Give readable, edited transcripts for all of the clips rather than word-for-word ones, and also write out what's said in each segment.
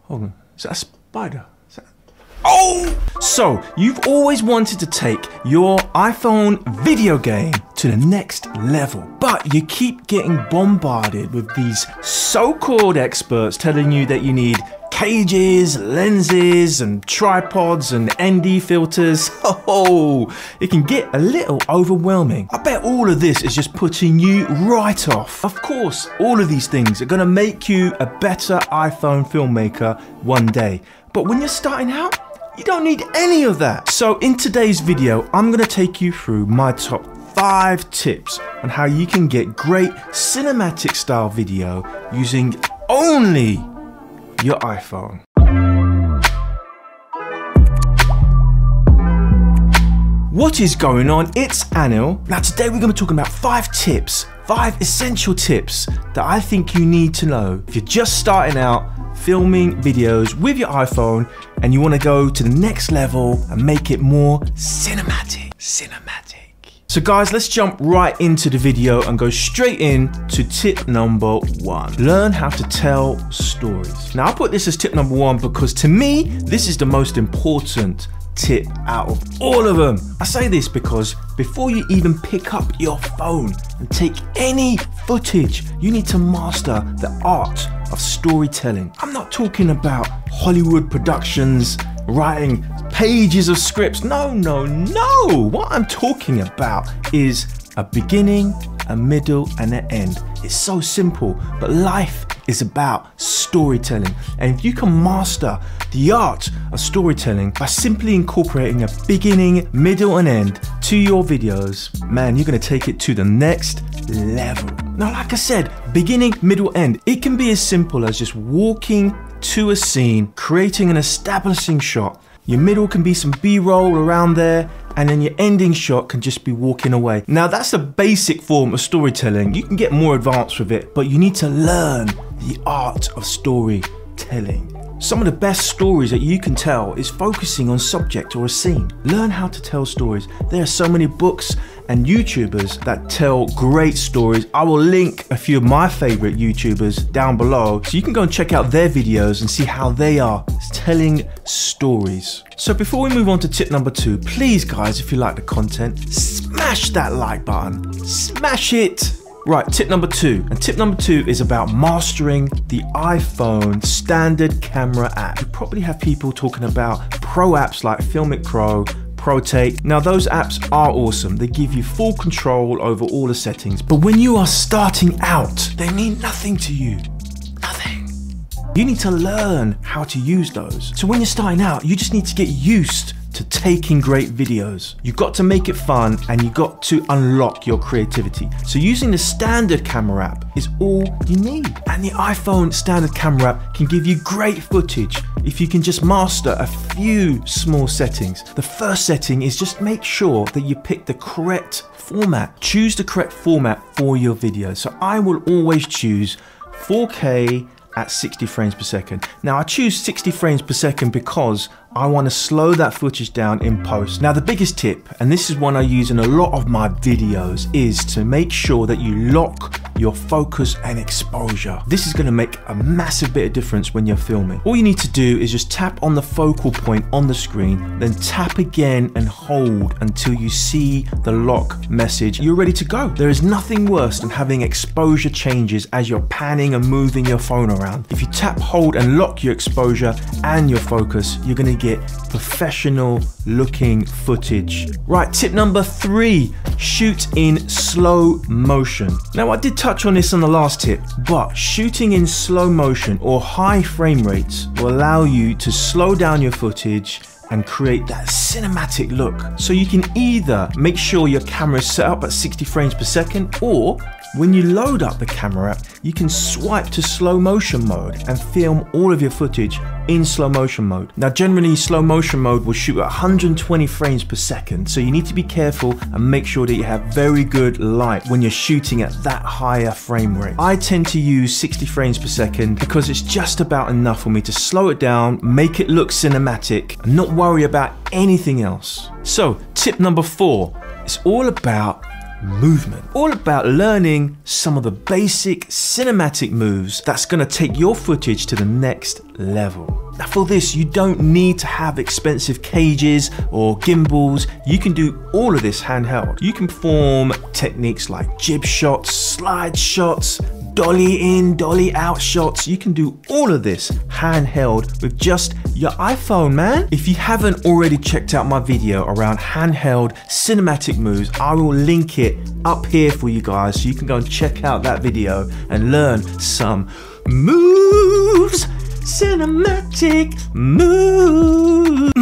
Hold on, is that a spider? Oh! So, you've always wanted to take your iPhone video game to the next level, but you keep getting bombarded with these so-called experts telling you that you need cages, lenses, and tripods, and ND filters. Oh, it can get a little overwhelming. I bet all of this is just putting you right off. Of course, all of these things are gonna make you a better iPhone filmmaker one day, but when you're starting out, you don't need any of that. So in today's video, I'm gonna take you through my top 5 tips on how you can get great cinematic style video using only your iPhone. What is going on? It's Anil. Now today we're going to be talking about 5 tips, 5 essential tips that I think you need to know if you're just starting out filming videos with your iPhone and you want to go to the next level and make it more cinematic. So guys, let's jump right into the video and go straight in to tip number 1. Learn how to tell stories. Now I put this as tip number 1 because to me, this is the most important tip out of all of them. I say this because before you even pick up your phone and take any footage, you need to master the art of storytelling. I'm not talking about Hollywood productions, writing pages of scripts. No. What I'm talking about is a beginning, a middle, and an end. It's so simple, but life is about storytelling. And if you can master the art of storytelling by simply incorporating a beginning, middle, and end to your videos, man, you're gonna take it to the next level. Now, like I said, beginning, middle, end, it can be as simple as just walking to a scene, creating an establishing shot. Your middle can be some B-roll around there, and then your ending shot can just be walking away. Now that's the basic form of storytelling. You can get more advanced with it, but you need to learn the art of storytelling. Some of the best stories that you can tell is focusing on subject or a scene. Learn how to tell stories. There are so many books and YouTubers that tell great stories. I will link a few of my favorite YouTubers down below, so you can go and check out their videos and see how they are telling stories. So before we move on to tip number 2, please guys, if you like the content, smash that like button, smash it. Right, tip number 2, and tip number 2 is about mastering the iPhone standard camera app. You probably have people talking about pro apps like Filmic Pro, ProTake. Now those apps are awesome. They give you full control over all the settings, but when you are starting out, they mean nothing to you. Nothing. You need to learn how to use those. So when you're starting out, you just need to get used to taking great videos. You've got to make it fun and you've got to unlock your creativity. So using the standard camera app is all you need. And the iPhone standard camera app can give you great footage if you can just master a few small settings. The first setting is just make sure that you pick the correct format. Choose the correct format for your video. So I will always choose 4K at 60 frames per second. Now I choose 60 frames per second because I want to slow that footage down in post. Now the biggest tip, and this is one I use in a lot of my videos, is to make sure that you lock your focus and exposure. This is going to make a massive bit of difference when you're filming. All you need to do is just tap on the focal point on the screen, then tap again and hold until you see the lock message. You're ready to go. There is nothing worse than having exposure changes as you're panning and moving your phone around. If you tap, hold, and lock your exposure and your focus, you're going to get professional looking footage. Right, tip number 3, shoot in slow motion. Now I did touch on this on the last tip, but shooting in slow motion or high frame rates will allow you to slow down your footage and create that cinematic look. So you can either make sure your camera is set up at 60 frames per second, or when you load up the camera app, you can swipe to slow motion mode and film all of your footage in slow motion mode. Now generally slow motion mode will shoot at 120 frames per second, so you need to be careful and make sure that you have very good light when you're shooting at that higher frame rate. I tend to use 60 frames per second because it's just about enough for me to slow it down, make it look cinematic, and not worry about anything else. So tip number 4, it's all about movement. All about learning some of the basic cinematic moves that's gonna take your footage to the next level. Now for this, you don't need to have expensive cages or gimbals. You can do all of this handheld. You can perform techniques like jib shots, slide shots, dolly in, dolly out shots. You can do all of this handheld with just your iPhone, man. If you haven't already checked out my video around handheld cinematic moves, I will link it up here for you guys so you can go and check out that video and learn some moves. Cinematic moves.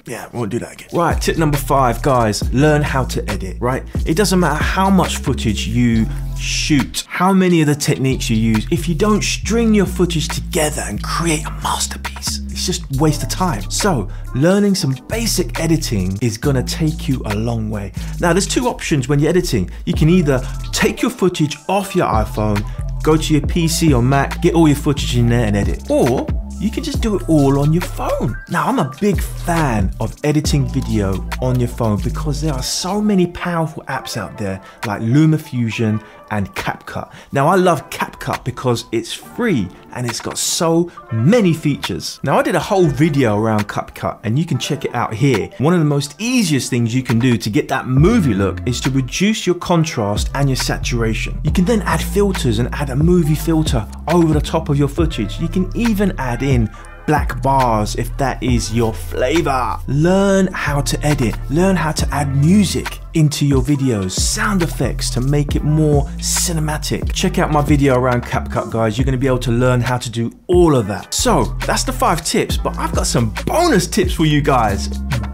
Yeah, we won't do that again. Right, tip number 5, guys, learn how to edit, right? It doesn't matter how much footage you shoot, how many of the techniques you use, if you don't string your footage together and create a masterpiece, it's just a waste of time. So, learning some basic editing is gonna take you a long way. Now, there's 2 options when you're editing. You can either take your footage off your iPhone, go to your PC or Mac, get all your footage in there and edit. Or you can just do it all on your phone. Now, I'm a big fan of editing video on your phone because there are so many powerful apps out there like LumaFusion and CapCut. Now, I love CapCut because it's free and it's got so many features. Now, I did a whole video around CapCut and you can check it out here. One of the most easiest things you can do to get that movie look is to reduce your contrast and your saturation. You can then add filters and add a movie filter over the top of your footage. You can even add in black bars if that is your flavor. Learn how to edit, learn how to add music into your videos, sound effects to make it more cinematic. Check out my video around CapCut, guys. You're gonna be able to learn how to do all of that. So that's the 5 tips, but I've got some bonus tips for you guys.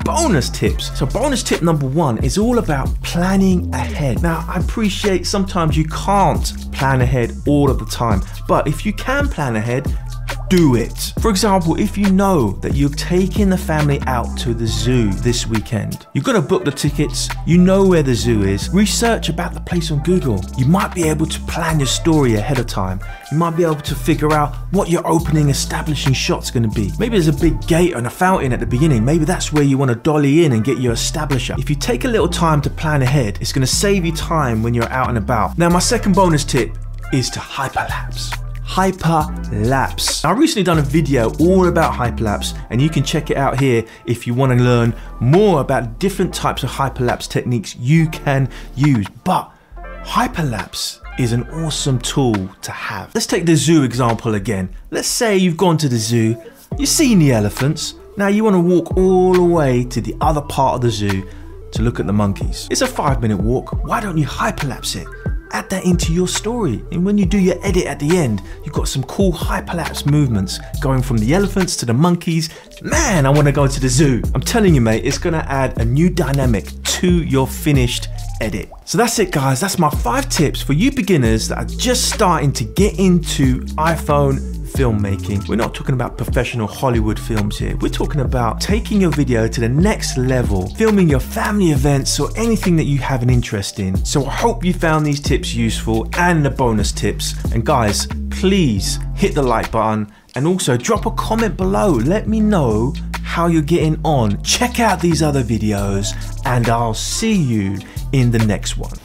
Bonus tips. So bonus tip number 1 is all about planning ahead. Now, I appreciate sometimes you can't plan ahead all of the time, but if you can plan ahead, do it. For example, if you know that you're taking the family out to the zoo this weekend, you're gonna book the tickets, you know where the zoo is, research about the place on Google. You might be able to plan your story ahead of time. You might be able to figure out what your opening establishing shot's gonna be. Maybe there's a big gate and a fountain at the beginning. Maybe that's where you wanna dolly in and get your establisher. If you take a little time to plan ahead, it's gonna save you time when you're out and about. Now, my second bonus tip is to hyperlapse. Hyperlapse. I've recently done a video all about hyperlapse and you can check it out here if you want to learn more about different types of hyperlapse techniques you can use. But hyperlapse is an awesome tool to have. Let's take the zoo example again. Let's say you've gone to the zoo, you've seen the elephants, now you want to walk all the way to the other part of the zoo to look at the monkeys. It's a 5-minute walk, why don't you hyperlapse it? Add that into your story, and when you do your edit at the end, you've got some cool hyperlapse movements going from the elephants to the monkeys. Man, I want to go to the zoo. I'm telling you, mate, it's going to add a new dynamic to your finished edit. So that's it, guys. That's my 5 tips for you beginners that are just starting to get into iPhone filmmaking. We're not talking about professional Hollywood films here. We're talking about taking your video to the next level, filming your family events or anything that you have an interest in. So I hope you found these tips useful and the bonus tips. And guys, please hit the like button and also drop a comment below. Let me know how you're getting on. Check out these other videos and I'll see you in the next one.